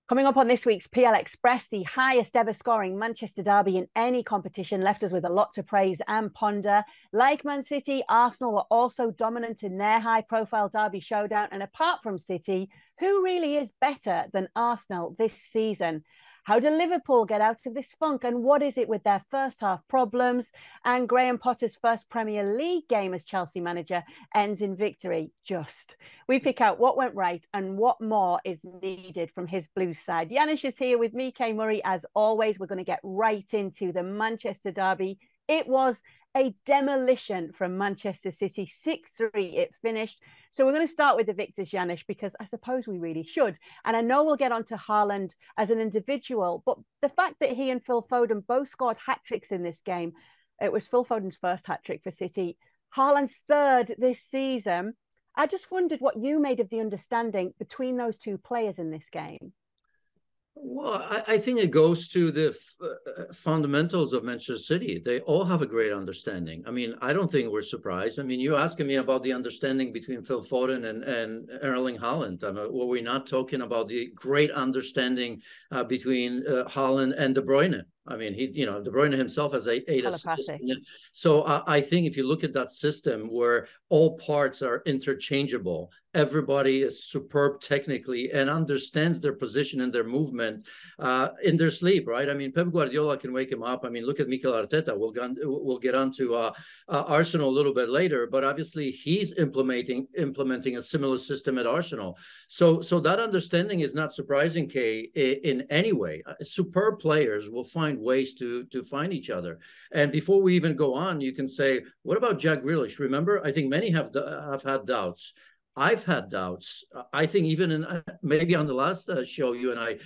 Coming up on this week's PL Express, the highest ever scoring Manchester derby in any competition left us with a lot to praise and ponder. Like Man City, Arsenal were also dominant in their high-profile derby showdown. And apart from City, who really is better than Arsenal this season? How do Liverpool get out of this funk? And what is it with their first half problems? And Graham Potter's first Premier League game as Chelsea manager ends in victory. We pick out what went right and what more is needed from his Blues side. Janusz is here with me, Kay Murray. As always, we're going to get right into the Manchester derby. It was a demolition from Manchester City. 6-3 it finished. So we're going to start with the victors, Janusz, because I suppose we really should. And I know we'll get onto Haaland as an individual, but the fact that he and Phil Foden both scored hat-tricks in this game, it was Phil Foden's first hat-trick for City, Haaland's third this season. I just wondered what you made of the understanding between those two players in this game. Well, I think it goes to the fundamentals of Manchester City. They all have a great understanding. I mean, I don't think we're surprised. I mean, you're asking me about the understanding between Phil Foden and Erling Haaland. Were we not talking about the great understanding between Haaland and De Bruyne? I mean, De Bruyne himself has eight assists. So I think if you look at that system where all parts are interchangeable, everybody is superb technically and understands their position and their movement in their sleep, right? I mean, Pep Guardiola can wake him up. I mean, look at Mikel Arteta. We'll get on to Arsenal a little bit later, but obviously he's implementing a similar system at Arsenal. So that understanding is not surprising, Kay, in any way. Superb players will find ways to find each other. And before we even go on, you can say, what about Jack Grealish? Remember, I think many have had doubts. I've had doubts. I think even in maybe on the last show you and I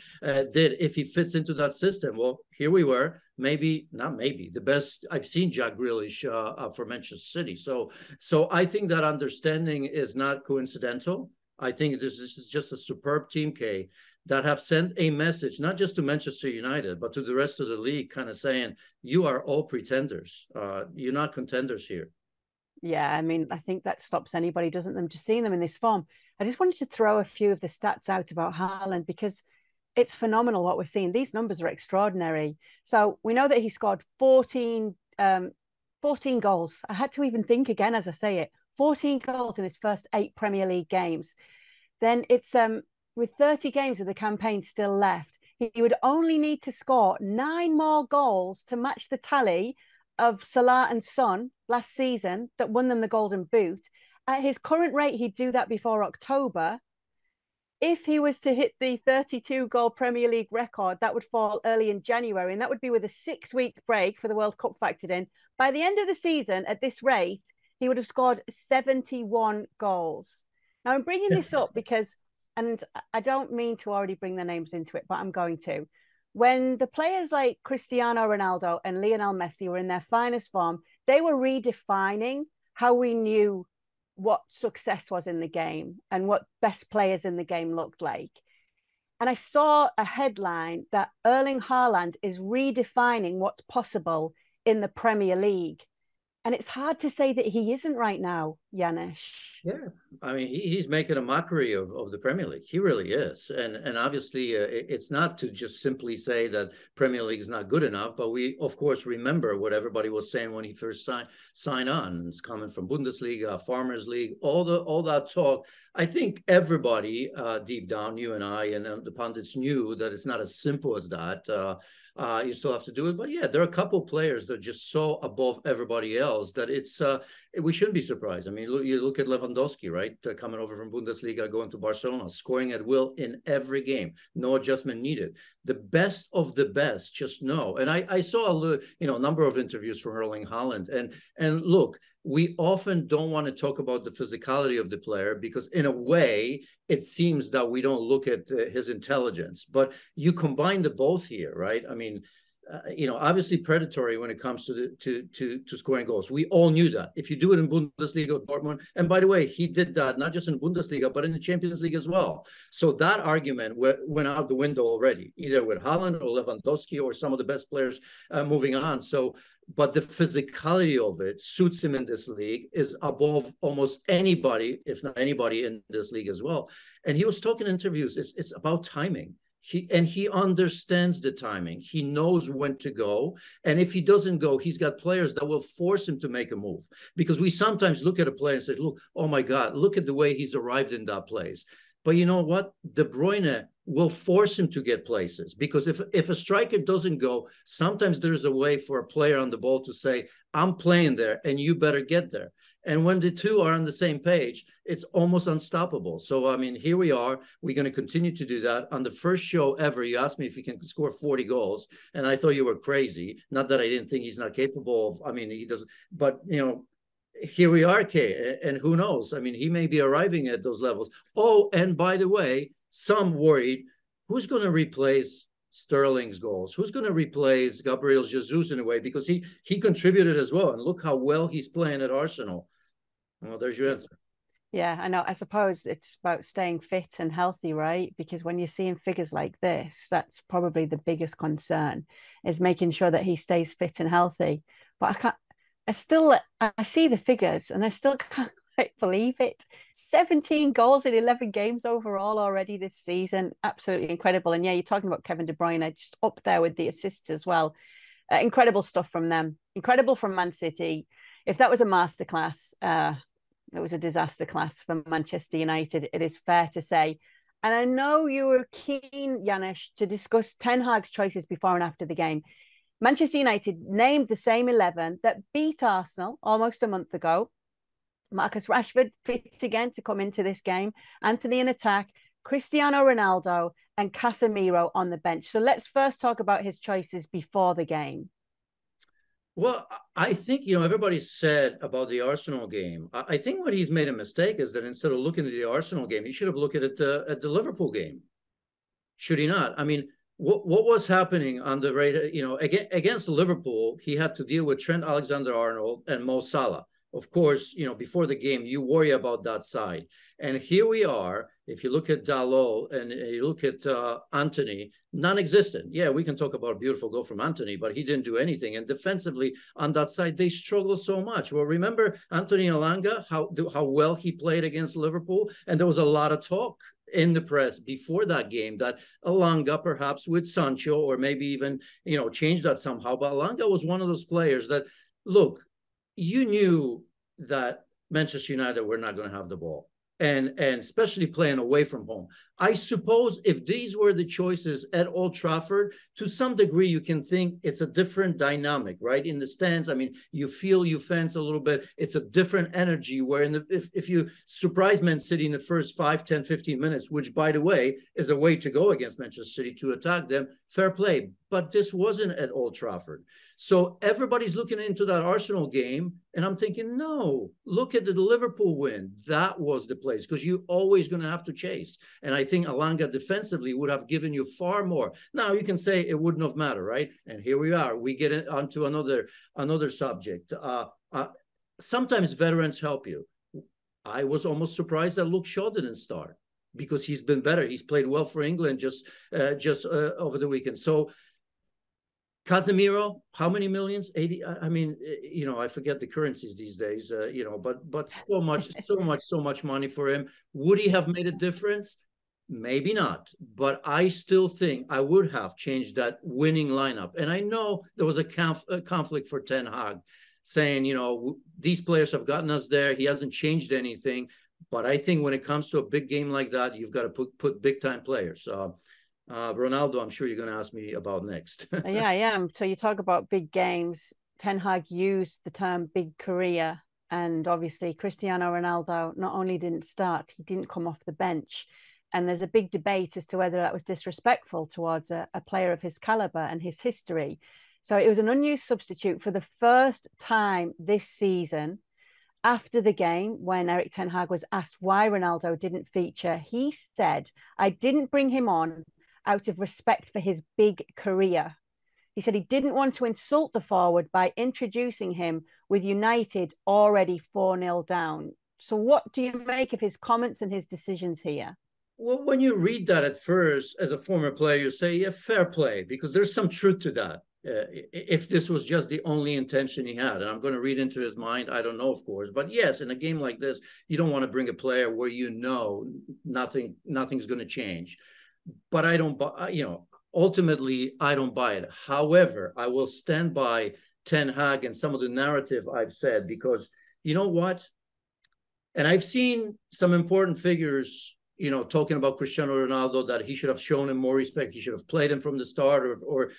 did, if he fits into that system. Well, here we were, the best I've seen Jack Grealish for Manchester City. So I think that understanding is not coincidental. I think this is just a superb team, Kay, that have sent a message, not just to Manchester United, but to the rest of the league, kind of saying, you are all pretenders. You're not contenders here. Yeah, I mean, I think that stops anybody, doesn't them, just seeing them in this form. I just wanted to throw a few of the stats out about Haaland because it's phenomenal what we're seeing. These numbers are extraordinary. So we know that he scored 14 goals. I had to even think again as I say it. 14 goals in his first 8 Premier League games. Then it's with 30 games of the campaign still left, he would only need to score 9 more goals to match the tally of Salah and Son last season that won them the Golden Boot. At his current rate, he'd do that before October. If he was to hit the 32-goal Premier League record, that would fall early in January, and that would be with a 6-week break for the World Cup factored in. By the end of the season, at this rate, he would have scored 71 goals. Now, I'm bringing this up because, and I don't mean to already bring their names into it, but I'm going to. When the players like Cristiano Ronaldo and Lionel Messi were in their finest form, they were redefining how we knew what success was in the game and what best players in the game looked like. And I saw a headline that Erling Haaland is redefining what's possible in the Premier League. And it's hard to say that he isn't right now, Janusz. Yeah, I mean, he's making a mockery of the Premier League. He really is. And obviously, it's not to just simply say that Premier League is not good enough, but we, of course, remember what everybody was saying when he first signed on. It's coming from Bundesliga, Farmers League, all that talk. I think everybody deep down, you and I and the pundits knew that it's not as simple as that. You still have to do it. But yeah, there are a couple of players that are just so above everybody else that we shouldn't be surprised. I mean, you look at Lewandowski, right? Coming over from Bundesliga, going to Barcelona, scoring at will in every game. No adjustment needed. The best of the best, just know. And I saw a number of interviews from Erling Haaland. And look, we often don't want to talk about the physicality of the player because in a way, it seems that we don't look at his intelligence. But you combine the both here, right? I mean, obviously predatory when it comes to scoring goals. We all knew that. If you do it in Bundesliga, Dortmund, and by the way, he did that not just in Bundesliga, but in the Champions League as well. So that argument went out the window already, either with Haaland or Lewandowski or some of the best players moving on. But the physicality of it suits him in this league, is above almost anybody, if not anybody in this league as well. And he was talking in interviews, it's about timing. He understands the timing. He knows when to go. And if he doesn't go, he's got players that will force him to make a move. Because we sometimes look at a player and say, look, oh my God, look at the way he's arrived in that place. But you know what? De Bruyne will force him to get places, because if a striker doesn't go, sometimes there's a way for a player on the ball to say, I'm playing there and you better get there. And when the two are on the same page, it's almost unstoppable. So, I mean, here we are. We're going to continue to do that. On the first show ever, you asked me if he can score 40 goals, and I thought you were crazy. Not that I didn't think he's not capable of, I mean, he doesn't, but, you know, here we are, Kay, and who knows? I mean, he may be arriving at those levels. Oh, and by the way, some worried, who's going to replace Sterling's goals? Who's going to replace Gabriel Jesus in a way? Because he contributed as well. And look how well he's playing at Arsenal. Well, there's your answer. Yeah, I know. I suppose it's about staying fit and healthy, right? Because when you're seeing figures like this, that's probably the biggest concern, is making sure that he stays fit and healthy. But I see the figures and I still can't quite believe it. 17 goals in 11 games overall already this season. Absolutely incredible. And yeah, you're talking about Kevin De Bruyne, just up there with the assists as well. Incredible stuff from them. Incredible from Man City. If that was a masterclass, it was a disaster class for Manchester United, it is fair to say. And I know you were keen, Janusz, to discuss Ten Hag's choices before and after the game. Manchester United named the same 11 that beat Arsenal almost a month ago. Marcus Rashford fits again to come into this game. Anthony in attack, Cristiano Ronaldo and Casemiro on the bench. So let's first talk about his choices before the game. Well, I think, you know, everybody said about the Arsenal game. I think what he's made a mistake is that instead of looking at the Arsenal game, he should have looked at the Liverpool game. Should he not? I mean, what was happening on the radar, you know, against Liverpool, he had to deal with Trent Alexander-Arnold and Mo Salah. Of course, you know, before the game, you worry about that side. And here we are. If you look at Dalot and you look at Antony, non-existent. Yeah, we can talk about a beautiful goal from Antony, but he didn't do anything. And defensively on that side, they struggle so much. Well, remember Anthony Elanga, how well he played against Liverpool? And there was a lot of talk in the press before that game that Elanga, perhaps with Sancho, or maybe even, you know, change that somehow. But Elanga was one of those players that, look, you knew that Manchester United were not going to have the ball, and especially playing away from home. I suppose if these were the choices at Old Trafford, to some degree, you can think it's a different dynamic, right? In the stands, I mean, you feel you fence a little bit. It's a different energy where if you surprise Man City in the first 5, 10, 15 minutes, which, by the way, is a way to go against Manchester City, to attack them, fair play. But this wasn't at Old Trafford. So everybody's looking into that Arsenal game, and I'm thinking, no, look at the Liverpool win. That was the place, because you're always going to have to chase. And I think Elanga defensively would have given you far more. Now, you can say it wouldn't have mattered, right? And here we are. We get onto another subject. Sometimes veterans help you. I was almost surprised that Luke Shaw didn't start, because he's been better. He's played well for England just over the weekend. So Casemiro, how many millions? 80. I mean, you know, I forget the currencies these days, you know, but so much money for him. Would he have made a difference? Maybe not. But I still think I would have changed that winning lineup. And I know there was a conflict for Ten Hag, saying, you know, these players have gotten us there. He hasn't changed anything. But I think when it comes to a big game like that, you've got to put big time players. Ronaldo, I'm sure you're going to ask me about next. Yeah, I am. So you talk about big games. Ten Hag used the term big career. And obviously, Cristiano Ronaldo not only didn't start, he didn't come off the bench. And there's a big debate as to whether that was disrespectful towards a player of his caliber and his history. So it was an unused substitute for the first time this season. After the game, when Erik Ten Hag was asked why Ronaldo didn't feature, he said, I didn't bring him on out of respect for his big career. He said he didn't want to insult the forward by introducing him with United already 4-0 down. So what do you make of his comments and his decisions here? Well, when you read that at first, as a former player, you say, yeah, fair play, because there's some truth to that. If this was just the only intention he had, and I'm going to read into his mind, I don't know, of course, but yes, in a game like this, you don't want to bring a player where you know nothing's going to change. but I don't buy, ultimately I don't buy it. However, I will stand by Ten Hag and some of the narrative I've said, because you know what? And I've seen some important figures, talking about Cristiano Ronaldo, that he should have shown him more respect. He should have played him from the start, or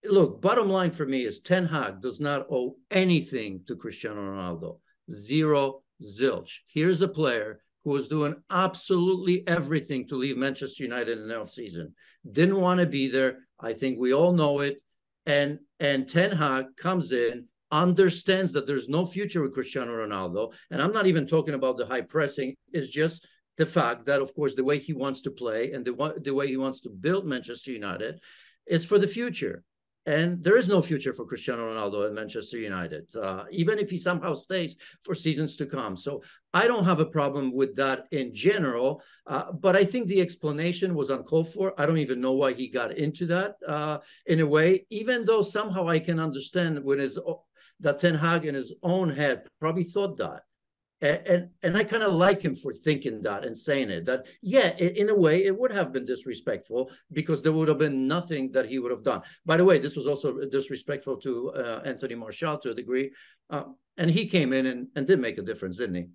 look, bottom line for me is Ten Hag does not owe anything to Cristiano Ronaldo. Zero, zilch. Here's a player who was doing absolutely everything to leave Manchester United in the offseason. Didn't want to be there. I think we all know it. And Ten Hag comes in, understands that there's no future with Cristiano Ronaldo. And I'm not even talking about the high pressing. It's just the fact that, of course, the way he wants to play and the way he wants to build Manchester United is for the future. And there is no future for Cristiano Ronaldo at Manchester United, even if he somehow stays for seasons to come. So I don't have a problem with that in general, but I think the explanation was uncalled for. I don't even know why he got into that in a way, even though somehow I can understand that Ten Hag in his own head probably thought that. And I kind of like him for thinking that and saying it, that, yeah, in a way, it would have been disrespectful, because there would have been nothing that he would have done. By the way, this was also disrespectful to Anthony Martial to a degree. And he came in and did make a difference, didn't he?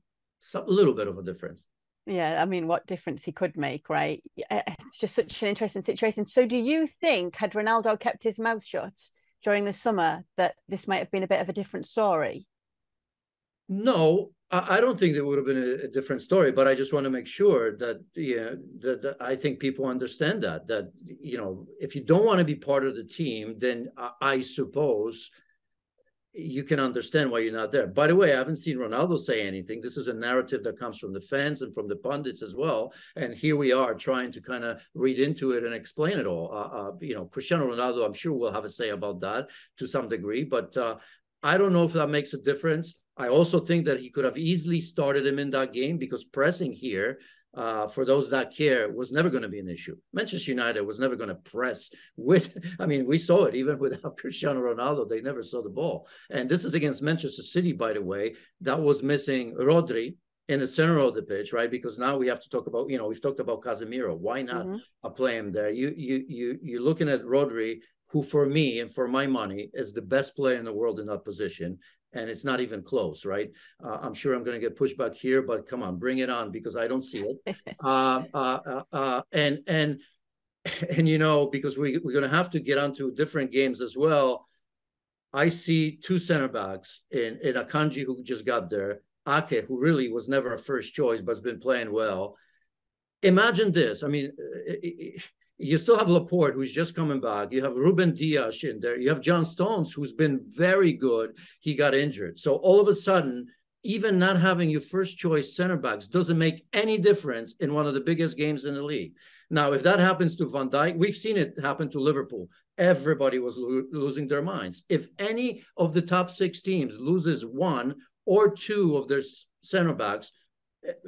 A little bit of a difference. Yeah, I mean, what difference he could make, right? It's just such an interesting situation. So do you think, had Ronaldo kept his mouth shut during the summer, that this might have been a bit of a different story? No, I don't think there would have been a different story, but I just want to make sure that, that I think people understand that, if you don't want to be part of the team, then I suppose you can understand why you're not there. By the way, I haven't seen Ronaldo say anything. This is a narrative that comes from the fans and from the pundits as well. And here we are trying to kind of read into it and explain it all. Cristiano Ronaldo, I'm sure, will have a say about that to some degree, but I don't know if that makes a difference. I also think that he could have easily started him in that game, because pressing here, for those that care, was never going to be an issue. Manchester United was never going to press with, we saw it even without Cristiano Ronaldo. They never saw the ball. And this is against Manchester City, by the way, that was missing Rodri in the center of the pitch, right? Because now we have to talk about, we've talked about Casemiro. Why not play him there? You're looking at Rodri, who for me and for my money is the best player in the world in that position. And it's not even close, right? I'm sure I'm going to get pushback here, but come on, bring it on, because I don't see it. And because we're going to have to get onto different games as well. I see two center backs in Akanji, who just got there, Ake, who really was never a first choice, but has been playing well. Imagine this. You still have Laporte, who's just coming back. You have Ruben Dias in there. You have John Stones, who's been very good. He got injured. So all of a sudden, even not having your first choice center backs doesn't make any difference in one of the biggest games in the league. Now, if that happens to Van Dijk, we've seen it happen to Liverpool. Everybody was losing their minds. If any of the top six teams loses one or two of their center backs,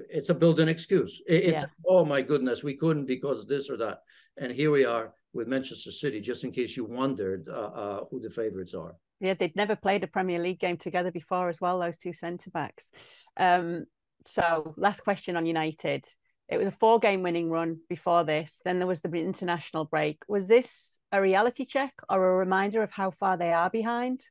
it's a built-in excuse. Oh my goodness, we couldn't because of this or that. And here we are with Manchester City, just in case you wondered who the favorites are. Yeah, they'd never played a Premier League game together before as well, those two centre-backs. So last question on United. It was a 4-game winning run before this. Then there was the international break. Was this a reality check or a reminder of how far they are behind?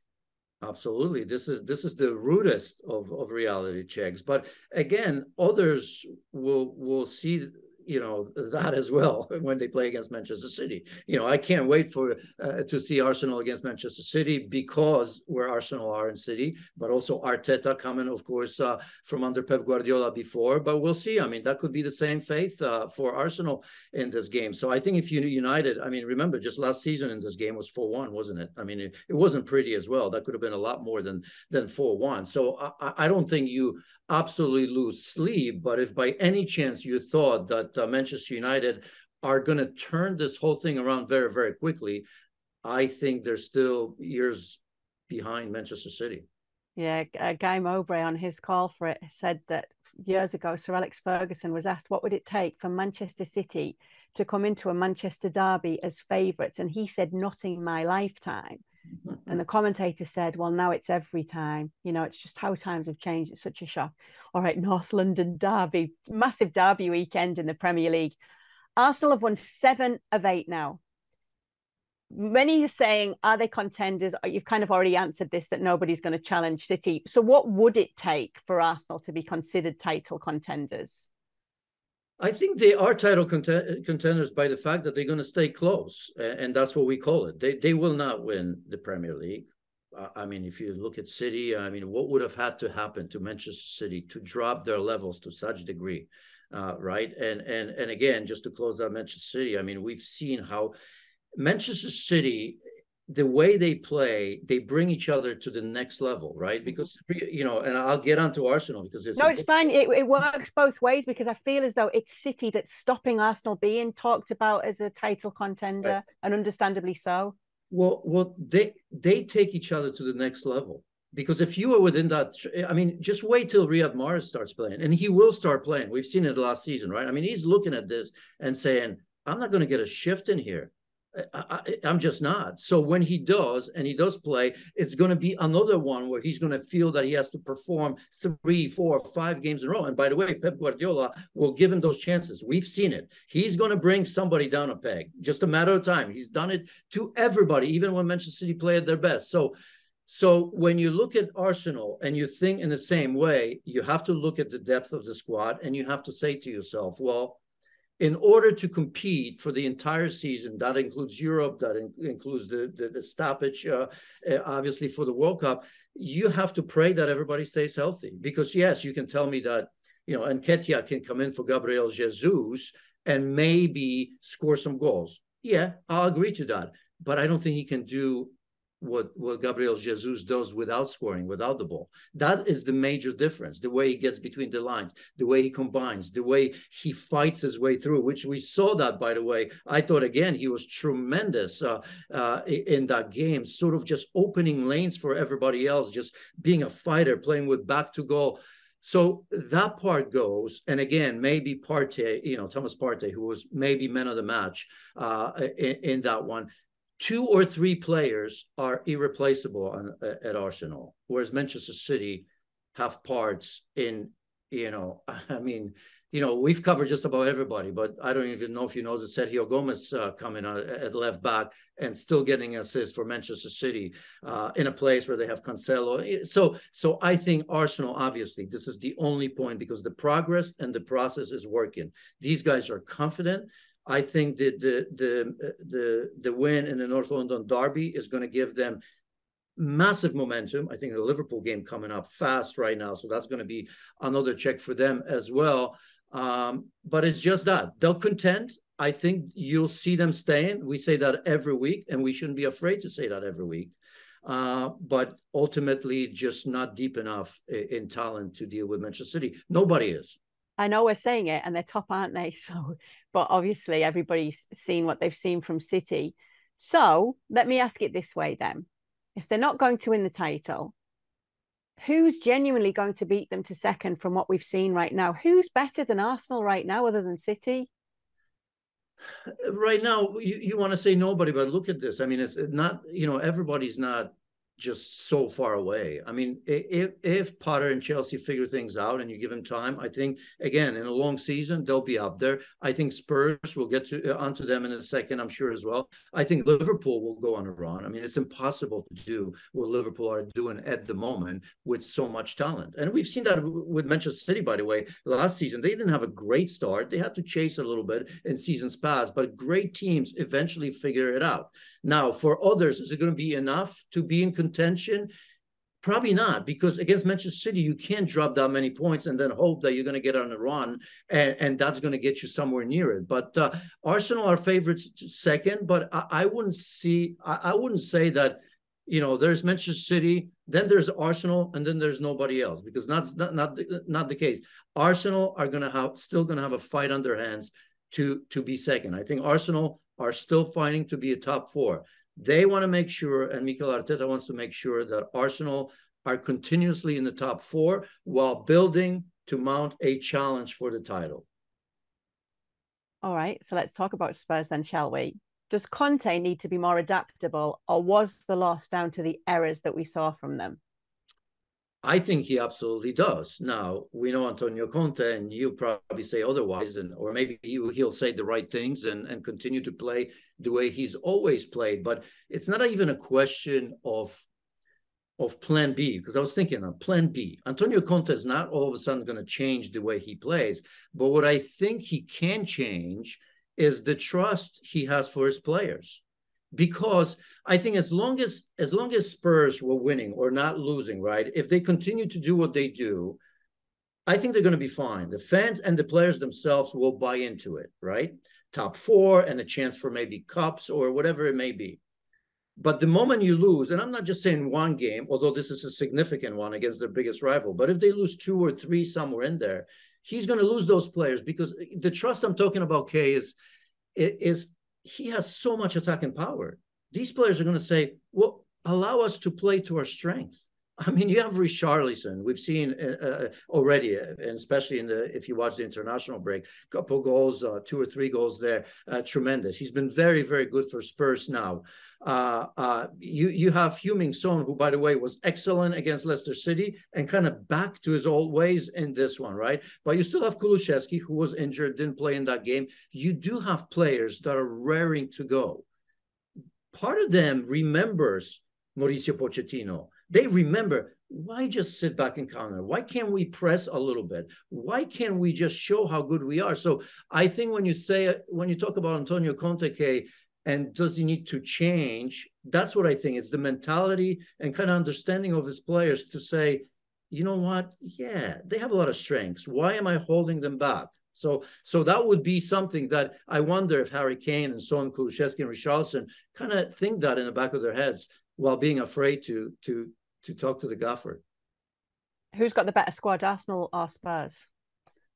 Absolutely. This is the rudest of reality checks. But again, others will see that as well when they play against Manchester City. I can't wait to see Arsenal against Manchester City, because where Arsenal are in City, but also Arteta coming, of course, from under Pep Guardiola before. But we'll see. That could be the same faith for Arsenal in this game. So I think if United, remember, just last season in this game was 4-1, wasn't it? It wasn't pretty as well. That could have been a lot more than 4-1. So I don't think you absolutely lose sleep, but if by any chance you thought that Manchester United are going to turn this whole thing around very, very quickly, I think they're still years behind Manchester City. Yeah, Guy Mowbray on his call for it said that years ago, Sir Alex Ferguson was asked what would it take for Manchester City to come into a Manchester derby as favourites, and he said, not in my lifetime. And the commentator said, well, now it's every time. It's just how times have changed. It's such a shock. All right, North London derby, massive derby weekend in the Premier League. Arsenal have won 7 of 8 now. Many are saying, are they contenders? You've kind of already answered this, that nobody's going to challenge City. So what would it take for Arsenal to be considered title contenders? I think they are title contenders by the fact that they're going to stay close, and that's what we call it. They will not win the Premier League. I mean, if you look at City, I mean, what would have had to happen to Manchester City to drop their levels to such degree, right? And again, just to close out Manchester City, I mean, we've seen how Manchester City, the way they play, they bring each other to the next level, right? Because, you know, and I'll get onto Arsenal because it's fine. It works both ways, because I feel as though it's City that's stopping Arsenal being talked about as a title contender, right, and understandably so. Well, they take each other to the next level. Because if you are within that, I mean, just wait till Riyad Mahrez starts playing, and he will start playing. We've seen it last season, right? I mean, he's looking at this and saying, I'm not going to get a shift in here. I'm just not. So when he does, and he does play, it's going to be another one where he's going to feel that he has to perform 3, 4, 5 games in a row. And by the way, Pep Guardiola will give him those chances. We've seen it. He's going to bring somebody down a peg. Just a matter of time. He's done it to everybody, even when Manchester City play at their best. So when you look at Arsenal and you think in the same way, you have to look at the depth of the squad, and you have to say to yourself, well, in order to compete for the entire season, that includes Europe, that includes the stoppage, obviously, for the World Cup, you have to pray that everybody stays healthy. Because, yes, you can tell me that, you know, Nketiah can come in for Gabriel Jesus and maybe score some goals. Yeah, I'll agree to that. But I don't think he can do what Gabriel Jesus does without scoring, without the ball. That is the major difference. The way he gets between the lines, the way he combines, the way he fights his way through, which we saw that, by the way. I thought, again, he was tremendous in that game, sort of just opening lanes for everybody else, just being a fighter, playing with back to goal. So that part goes, and again, maybe Partey, you know, Thomas Partey, who was maybe man of the match in that one. 2 or 3 players are irreplaceable at Arsenal, whereas Manchester City have parts in, you know, I mean, you know, we've covered just about everybody, but I don't even know if you know that Sergio Gomez coming at left back and still getting assists for Manchester City in a place where they have Cancelo. So I think Arsenal, obviously, this is the only point, because the progress and the process is working. These guys are confident. I think that the win in the North London derby is going to give them massive momentum. I think the Liverpool game coming up fast right now, so that's going to be another check for them as well. But it's just that they'll contend. I think you'll see them staying. We say that every week, and we shouldn't be afraid to say that every week. But ultimately, just not deep enough in talent to deal with Manchester City. Nobody is. I know we're saying it, and they're top, aren't they? So, but obviously everybody's seen what they've seen from City. So let me ask it this way then. If they're not going to win the title, who's genuinely going to beat them to second from what we've seen right now? Who's better than Arsenal right now other than City? Right now, you want to say nobody, but look at this. I mean, it's not, you know, everybody's not just so far away. I mean, if Potter and Chelsea figure things out and you give them time, I think, again, in a long season, they'll be up there. I think Spurs will get onto them in a second, I'm sure, as well. I think Liverpool will go on a run. I mean, it's impossible to do what Liverpool are doing at the moment with so much talent. And we've seen that with Manchester City, by the way. Last season, they didn't have a great start. They had to chase a little bit in seasons past, but great teams eventually figure it out. Now, for others, is it going to be enough to be in contention? Probably not, because against Manchester City, you can't drop that many points and then hope that you're going to get on a run, and that's going to get you somewhere near it. But Arsenal are favorites second, but I wouldn't say that, you know, there's Manchester City, then there's Arsenal, and then there's nobody else, because that's not the case. Arsenal are still going to have a fight on their hands to be second. I think Arsenal are still fighting to be a top 4. They want to make sure, and Mikel Arteta wants to make sure, that Arsenal are continuously in the top 4 while building to mount a challenge for the title. All right, so let's talk about Spurs then, shall we? Does Conte need to be more adaptable, or was the loss down to the errors that we saw from them? I think he absolutely does. Now, we know Antonio Conte, and you'll probably say otherwise, or maybe he'll say the right things and continue to play the way he's always played. But it's not even a question of plan B, because I was thinking of plan B. Antonio Conte is not all of a sudden going to change the way he plays. But what I think he can change is the trust he has for his players. Because I think as long as Spurs were winning or not losing, right, if they continue to do what they do, I think they're going to be fine. The fans and the players themselves will buy into it, right? Top four and a chance for maybe cups or whatever it may be. But the moment you lose, and I'm not just saying one game, although this is a significant one against their biggest rival, but if they lose 2 or 3 somewhere in there, he's going to lose those players, because the trust I'm talking about, Kay, is he has so much attacking power. These players are going to say, well, allow us to play to our strengths. I mean, you have Richarlison. We've seen already, and especially if you watch the international break, a couple goals, 2 or 3 goals there, tremendous. He's been very, very good for Spurs now. You have Heung-min Son, who, by the way, was excellent against Leicester City and kind of back to his old ways in this one, right? But you still have Kulusevski, who was injured, didn't play in that game. You do have players that are raring to go. Part of them remembers Mauricio Pochettino. They remember, why just sit back and counter? Why can't we press a little bit? Why can't we just show how good we are? So I think when you talk about Antonio Conte, and does he need to change? That's what I think. It's the mentality and kind of understanding of his players to say, you know what? Yeah, they have a lot of strengths. Why am I holding them back? So that would be something that I wonder if Harry Kane and Son, Kulusevski and Richarlison kind of think that in the back of their heads while being afraid to talk to the gaffer. Who's got the better squad, Arsenal or Spurs?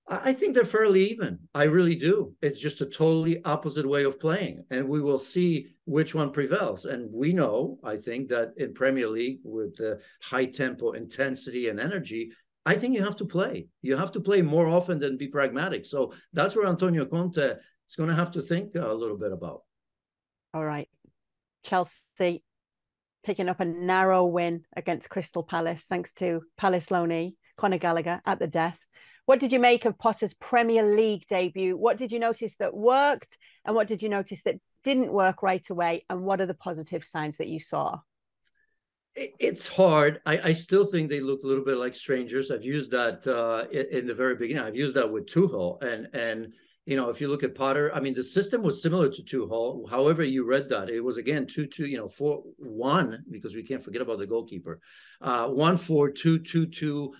I think they're fairly even. I really do. It's just a totally opposite way of playing, and we will see which one prevails. And we know, I think, that in Premier League, with the high tempo, intensity, and energy, I think you have to play. You have to play more often than be pragmatic. So that's where Antonio Conte is going to have to think a little bit about. All right. Chelsea picking up a narrow win against Crystal Palace, thanks to Palace loanee Conor Gallagher at the death. What did you make of Potter's Premier League debut? What did you notice that worked, and what did you notice that didn't work right away? And what are the positive signs that you saw? It's hard. I still think they look a little bit like strangers. I've used that in the very beginning. I've used that with Tuchel, and you know, if you look at Potter, I mean, the system was similar to Tuchel. However you read that, it was again 2-2, 4-1, because we can't forget about the goalkeeper. 1-4-2, 2-2.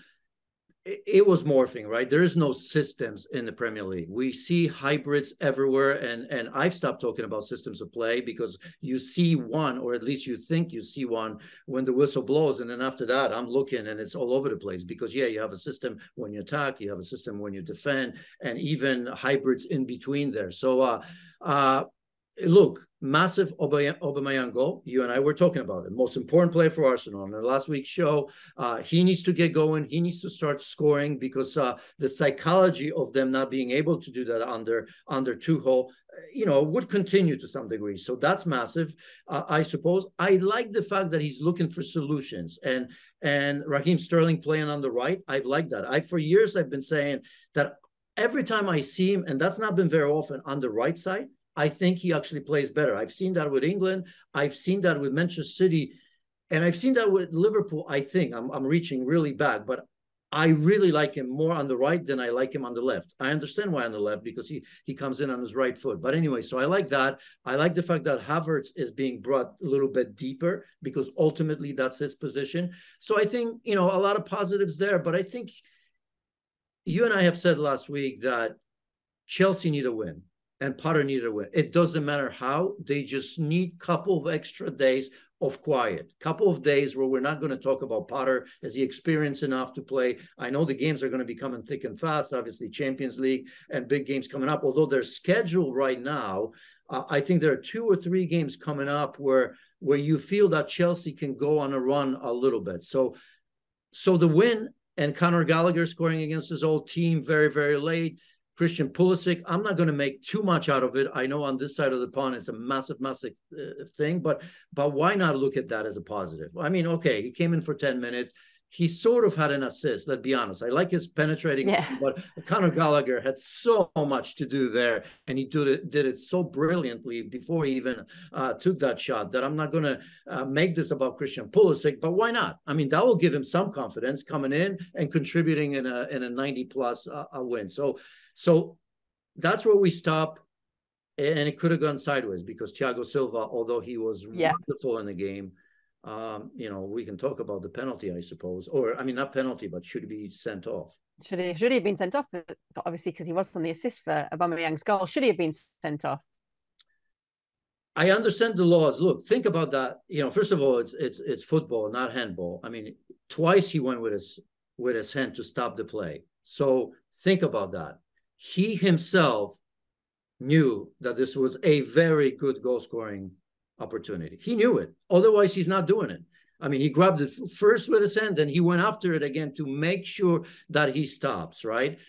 It was morphing, right? There is no systems in the Premier League. We see hybrids everywhere, and I've stopped talking about systems of play, because you see one, or at least you think you see one, when the whistle blows, and then after that, I'm looking, and it's all over the place, because you have a system when you attack, you have a system when you defend, and even hybrids in between there. So, look, massive Aubameyang goal. You and I were talking about it. Most important player for Arsenal. On the last week's show, he needs to get going. He needs to start scoring, because the psychology of them not being able to do that under Tuchel, would continue to some degree. So that's massive, I suppose. I like the fact that he's looking for solutions, and Raheem Sterling playing on the right. I've liked that. For years I've been saying that every time I see him, and that's not been very often, on the right side, I think he actually plays better. I've seen that with England. I've seen that with Manchester City. And I've seen that with Liverpool. I think I'm reaching really back, but I really like him more on the right than I like him on the left. I understand why on the left, because he comes in on his right foot. But anyway, so I like that. I like the fact that Havertz is being brought a little bit deeper, because ultimately that's his position. So I think, a lot of positives there. But I think you and I have said last week that Chelsea need a win. And Potter needed a win. It doesn't matter how. They just need a couple of extra days of quiet, couple of days where we're not going to talk about Potter. Is he experienced enough to play? I know the games are going to be coming thick and fast, obviously Champions League and big games coming up, although their schedule right now, I think there are 2 or 3 games coming up where you feel that Chelsea can go on a run a little bit. So the win, and Conor Gallagher scoring against his old team very, very late, Christian Pulisic, I'm not going to make too much out of it. I know on this side of the pond, it's a massive thing, but why not look at that as a positive? I mean, okay, he came in for 10 minutes. he sort of had an assist, let's be honest. I like his penetrating, Yeah. but Conor Gallagher had so much to do there, and he did it so brilliantly before he even took that shot, that I'm not going to make this about Christian Pulisic, but why not? I mean, that will give him some confidence coming in and contributing in a 90-plus win. So that's where we stop. And it could have gone sideways because Thiago Silva, although he was wonderful in the game, we can talk about the penalty, I suppose. Or, I mean, not penalty, but should be sent off. Should he have been sent off? Obviously, because he wasn't on the assist for Aubameyang's goal. Should he have been sent off? I understand the laws. Look, think about that. First of all, it's football, not handball. I mean, twice he went with his hand to stop the play. So think about that. He himself knew that this was a very good goal-scoring opportunity. He knew it. Otherwise, he's not doing it. I mean, he grabbed it first with his hand, and he went after it again to make sure that he stops, right?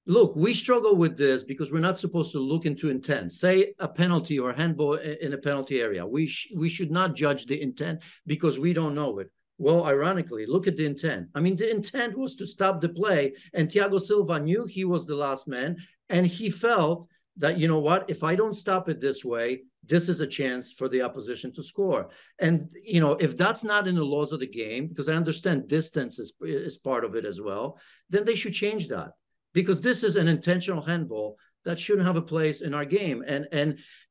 Look, we struggle with this because we're not supposed to look into intent. Say a penalty or handball in a penalty area. We should not judge the intent because we don't know it. Well, ironically, look at the intent. I mean, the intent was to stop the play, and Thiago Silva knew he was the last man, and he felt that, you know what, if I don't stop it this way, this is a chance for the opposition to score. And, if that's not in the laws of the game, because I understand distance is part of it as well, then they should change that, because this is an intentional handball that shouldn't have a place in our game.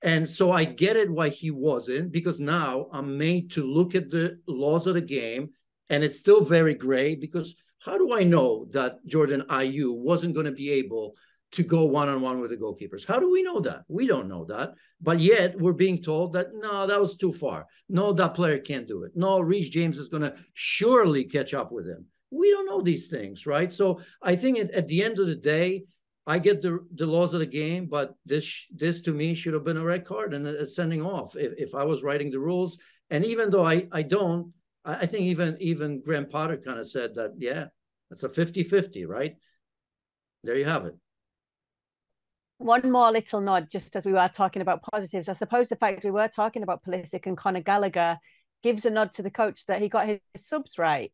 And so I get it why he wasn't, because now I'm made to look at the laws of the game, and it's still very gray, because how do I know that Jordan Ayew wasn't going to be able to go one-on-one with the goalkeepers? How do we know that? We don't know that. But yet we're being told that, no, that was too far. No, that player can't do it. No, Reece James is going to surely catch up with him. We don't know these things, right? So I think at the end of the day, I get the laws of the game, but this to me should have been a red card and a sending off if I was writing the rules. And even though I don't, I think even Graham Potter kind of said that, yeah, it's a 50-50, right? There you have it. One more little nod, just as we were talking about positives. I suppose the fact we were talking about Pulisic and Conor Gallagher gives a nod to the coach that he got his subs right,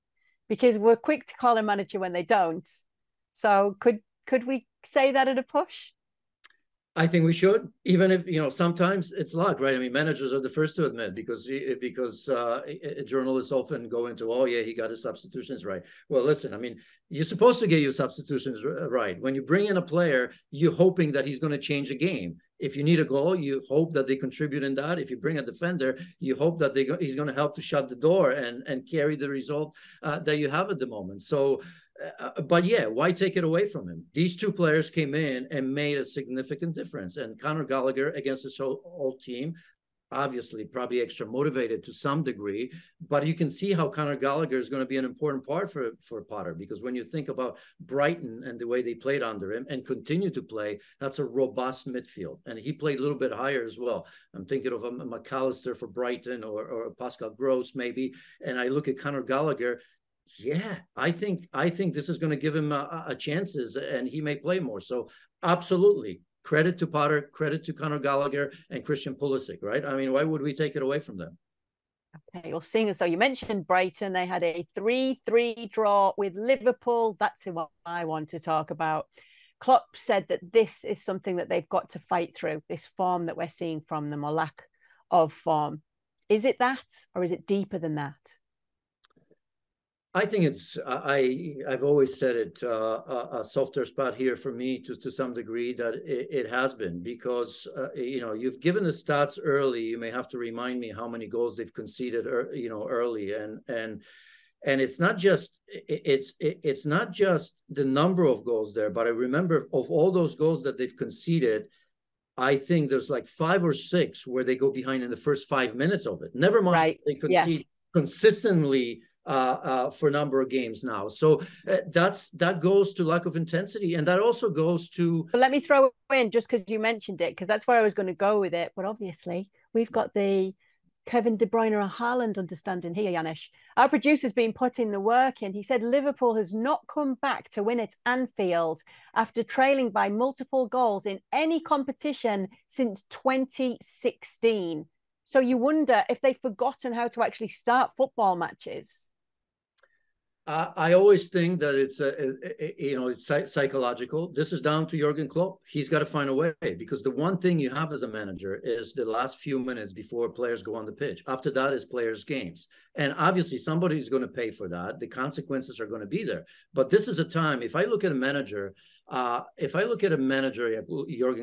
because we're quick to call a manager when they don't. So could we say that at a push? I think we should, even if, sometimes it's luck, right? I mean, managers are the first to admit, because journalists often go into, oh yeah, he got his substitutions right. Well, listen, I mean, you're supposed to get your substitutions right. When you bring in a player, you're hoping that he's going to change a game. If you need a goal, you hope that they contribute in that. If you bring a defender, you hope that he's going to help to shut the door and carry the result that you have at the moment. So, but yeah, why take it away from him? These two players came in and made a significant difference. And Conor Gallagher against his whole team, obviously probably extra motivated to some degree, but you can see how Conor Gallagher is going to be an important part for Potter, because when you think about Brighton and the way they played under him and continue to play, that's a robust midfield. And he played a little bit higher as well. I'm thinking of a McAllister for Brighton or Pascal Gross maybe. And I look at Conor Gallagher. Yeah, I think this is going to give him a chances, and he may play more. So absolutely, credit to Potter, credit to Conor Gallagher and Christian Pulisic, right? I mean, why would we take it away from them? Okay, well, seeing as though you mentioned Brighton, they had a 3-3 draw with Liverpool. That's who I want to talk about. Klopp said that this is something that they've got to fight through, this form that we're seeing from them, or lack of form. Is it that, or is it deeper than that? I think it's, I've always said it, a softer spot here for me to some degree, that it has been, because, you've given the stats early. You may have to remind me how many goals they've conceded, early. And it's not just, it's not just the number of goals there, but I remember of all those goals that they've conceded, I think there's like 5 or 6 where they go behind in the first 5 minutes of it. Never mind, right. They concede consistently for a number of games now. So that goes to lack of intensity, and that also goes to. But let me throw in, just because you mentioned it, because that's where I was going to go with it. But obviously, we've got the Kevin De Bruyne or Haaland understanding here, Janusz. Our producer's been putting the work in. He said Liverpool has not come back to win at Anfield after trailing by multiple goals in any competition since 2016. So you wonder if they've forgotten how to actually start football matches. I always think that it's it's psychological. This is down to Jurgen Klopp. He's got to find a way, because the one thing you have as a manager is the last few minutes before players go on the pitch. After that is players' games, and obviously somebody's going to pay for that. The consequences are going to be there. But this is a time. If I look at a manager, Jurgen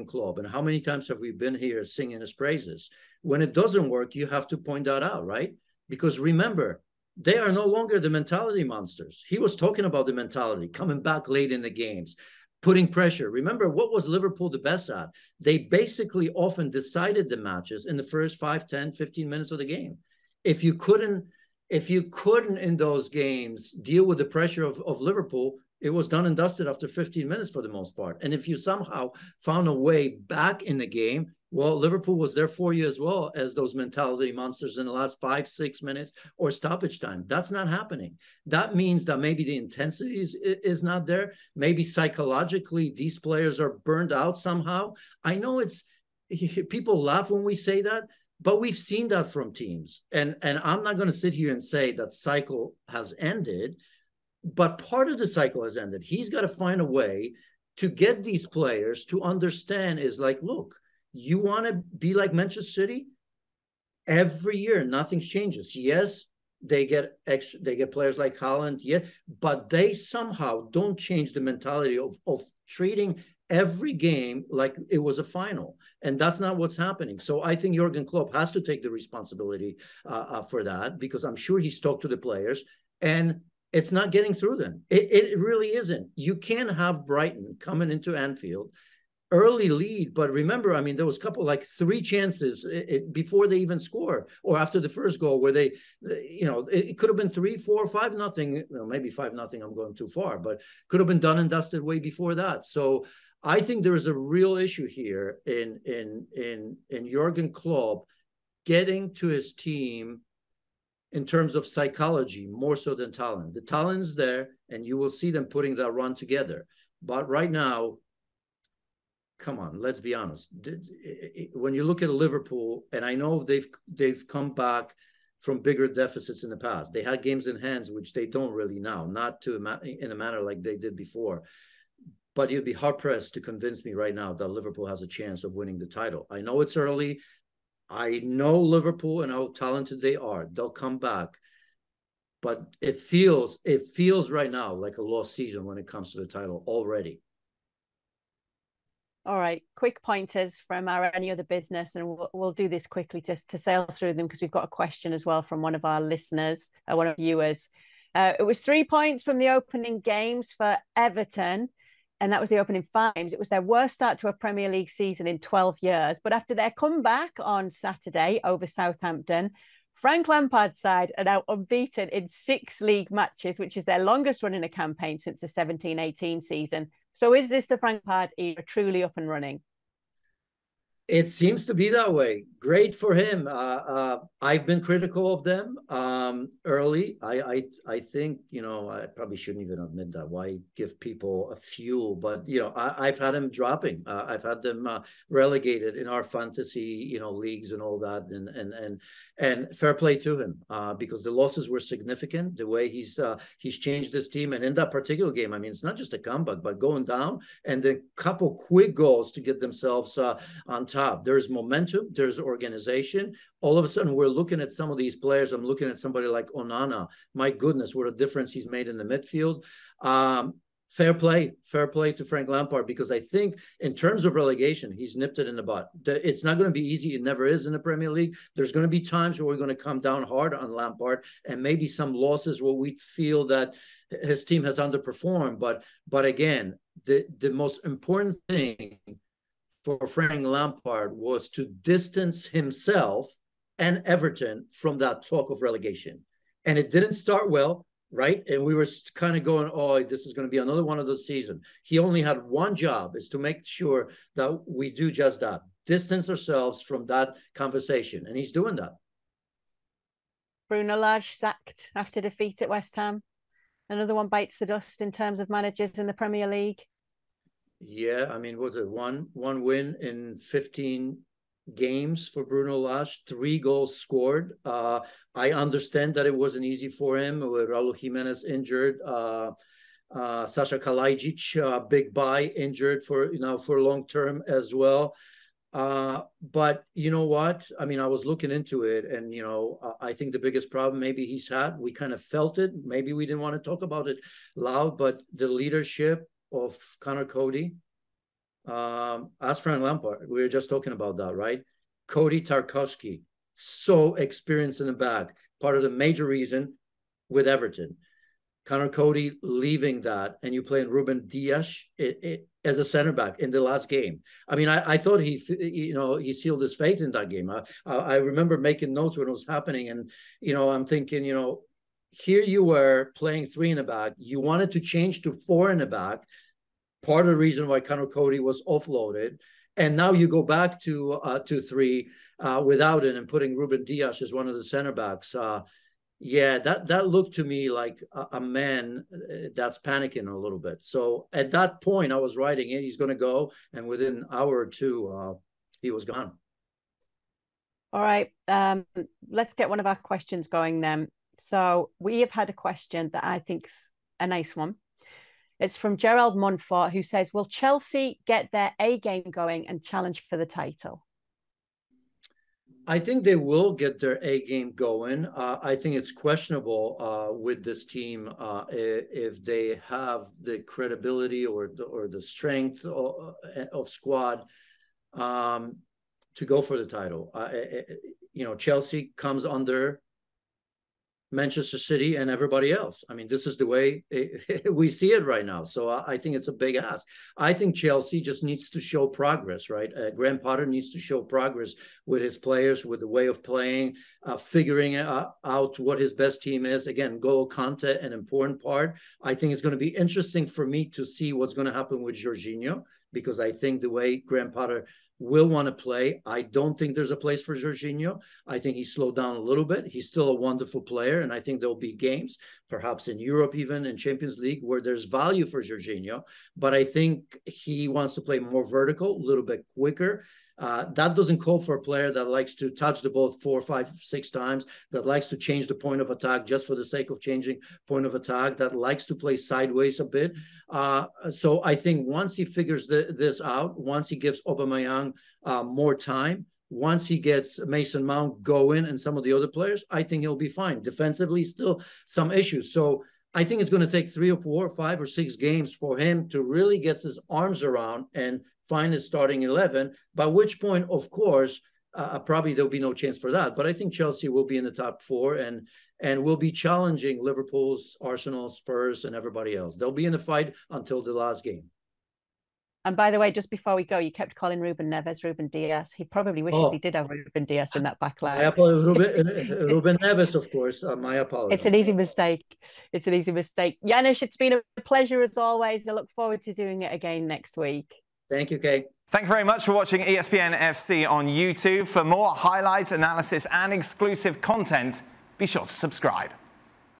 Klopp, and how many times have we been here singing his praises? When it doesn't work, you have to point that out, right? Because remember, they are no longer the mentality monsters. He was talking about the mentality, coming back late in the games, putting pressure. Remember, what was Liverpool the best at? They basically often decided the matches in the first 5, 10, 15 minutes of the game. If you couldn't in those games deal with the pressure of Liverpool, it was done and dusted after 15 minutes for the most part. And if you somehow found a way back in the game, well, Liverpool was there for you as well as those mentality monsters in the last 5, 6 minutes or stoppage time. That's not happening. That means that maybe the intensity is not there. Maybe psychologically, these players are burned out somehow. I know people laugh when we say that, but we've seen that from teams. And I'm not going to sit here and say that cycle has ended, but part of the cycle has ended. He's got to find a way to get these players to understand is like, look, you want to be like Manchester City? Every year, nothing changes. Yes, they get players like Haaland, yeah, but they somehow don't change the mentality of treating every game like it was a final. And that's not what's happening. So I think Jurgen Klopp has to take the responsibility for that, because I'm sure he's talked to the players, and it's not getting through them. It really isn't. You can't have Brighton coming into Anfield, early lead, but remember, I mean, there was a couple, like 3 chances before they even score, or after the first goal, where they, it could have been 3, 4, 5-0. Well, maybe 5-0. I'm going too far, but could have been done and dusted way before that. So I think there is a real issue here in Jurgen Klopp getting to his team in terms of psychology more so than talent. The talent's there, and you will see them putting that run together. But right now, come on, let's be honest. When you look at Liverpool, and I know they've come back from bigger deficits in the past. They had games in hands, which they don't really now, not in a manner like they did before. But you'd be hard-pressed to convince me right now that Liverpool has a chance of winning the title. I know it's early. I know Liverpool and how talented they are. They'll come back. But it feels right now like a lost season when it comes to the title already. All right, quick pointers from our Any Other Business, and we'll do this quickly to sail through them, because we've got a question as well from one of our listeners, one of our viewers. It was 3 points from the opening games for Everton, and that was the opening 5 games. It was their worst start to a Premier League season in 12 years. But after their comeback on Saturday over Southampton, Frank Lampard's side are now unbeaten in 6 league matches, which is their longest run in a campaign since the 17-18 season. So is this the Frank Lampard era truly up and running? It seems to be that way. Great for him. I've been critical of them early. I think, I probably shouldn't even admit that. Why give people a fuel? But, I've had them dropping. I've had them relegated in our fantasy, leagues and all that. And fair play to him, because the losses were significant. The way he's changed this team. And in that particular game, I mean, it's not just a comeback, but going down and then a couple quick goals to get themselves on top. There's momentum, there's organization. All of a sudden, we're looking at some of these players. I'm looking at somebody like Onana. My goodness, what a difference he's made in the midfield. Fair play to Frank Lampard, because I think in terms of relegation, he's nipped it in the bud. It's not going to be easy. It never is in the Premier League. There's going to be times where we're going to come down hard on Lampard, and maybe some losses where we feel that his team has underperformed. But again, the most important thing for Frank Lampard was to distance himself and Everton from that talk of relegation. And it didn't start well, right? And we were kind of going, oh, this is going to be another one of those seasons. He only had one job, is to make sure that we do just that, distance ourselves from that conversation. And he's doing that. Bruno Lage sacked after defeat at West Ham. Another one bites the dust in terms of managers in the Premier League. Yeah, I mean, was it one win in 15 games for Bruno Lage, 3 goals scored. I understand that it wasn't easy for him with Raul Jimenez injured, Sasha Kalajic, big buy, injured for long term as well. But you know what? I mean, I was looking into it, and I think the biggest problem maybe he's had, we kind of felt it. Maybe we didn't want to talk about it loud, but the leadership of Connor Cody. As Frank Lampard, we were just talking about that, right? Cody Tarkowski, so experienced in the back, part of the major reason with Everton. Connor Cody leaving that, and you playing Ruben Dias as a center back in the last game. I mean, I thought he sealed his fate in that game. I remember making notes when it was happening, and I'm thinking, here you were playing 3 in the back. You wanted to change to 4 in the back. Part of the reason why Connor Cody was offloaded, and now you go back to 3 without it and putting Ruben Dias as one of the center backs. Yeah, that looked to me like a man that's panicking a little bit. So at that point, I was writing it. He's going to go, and within an hour or two, he was gone. All right, let's get one of our questions going then. So we have had a question that I think's a nice one. It's from Gerald Monfort, who says, will Chelsea get their A game going and challenge for the title? I think they will get their A game going. I think it's questionable with this team if they have the credibility or the strength of squad to go for the title. Chelsea comes under Manchester City and everybody else. I mean, this is the way we see it right now. So I think it's a big ask. I think Chelsea just needs to show progress, right? Graham Potter needs to show progress with his players, with the way of playing, figuring out what his best team is. Again, N'Golo Kante, an important part. I think it's going to be interesting for me to see what's going to happen with Jorginho, because I think the way Graham Potter will want to play, I don't think there's a place for Jorginho. I think he slowed down a little bit. He's still a wonderful player, and I think there'll be games, perhaps in Europe, even in Champions League, where there's value for Jorginho. But I think he wants to play more vertical, a little bit quicker. That doesn't call for a player that likes to touch the ball 4, 5, 6 times, that likes to change the point of attack just for the sake of changing point of attack, that likes to play sideways a bit. So I think once he figures this out, once he gives Aubameyang more time, once he gets Mason Mount going and some of the other players, I think he'll be fine. Defensively, still some issues. So I think it's going to take 3 or 4 or 5 or 6 games for him to really get his arms around and find his starting 11, by which point, of course, probably there'll be no chance for that. But I think Chelsea will be in the top 4 and will be challenging Liverpool's, Arsenal, Spurs, and everybody else. They'll be in the fight until the last game. And by the way, just before we go, you kept calling Ruben Neves Ruben Dias. He probably wishes he did have Ruben Dias in that back line. I apologize, Ruben Neves, of course. My apologies. It's an easy mistake. It's an easy mistake. Janusz, it's been a pleasure as always. I look forward to doing it again next week. Thank you, Kay. Thank you very much for watching ESPN FC on YouTube. For more highlights, analysis and exclusive content, be sure to subscribe.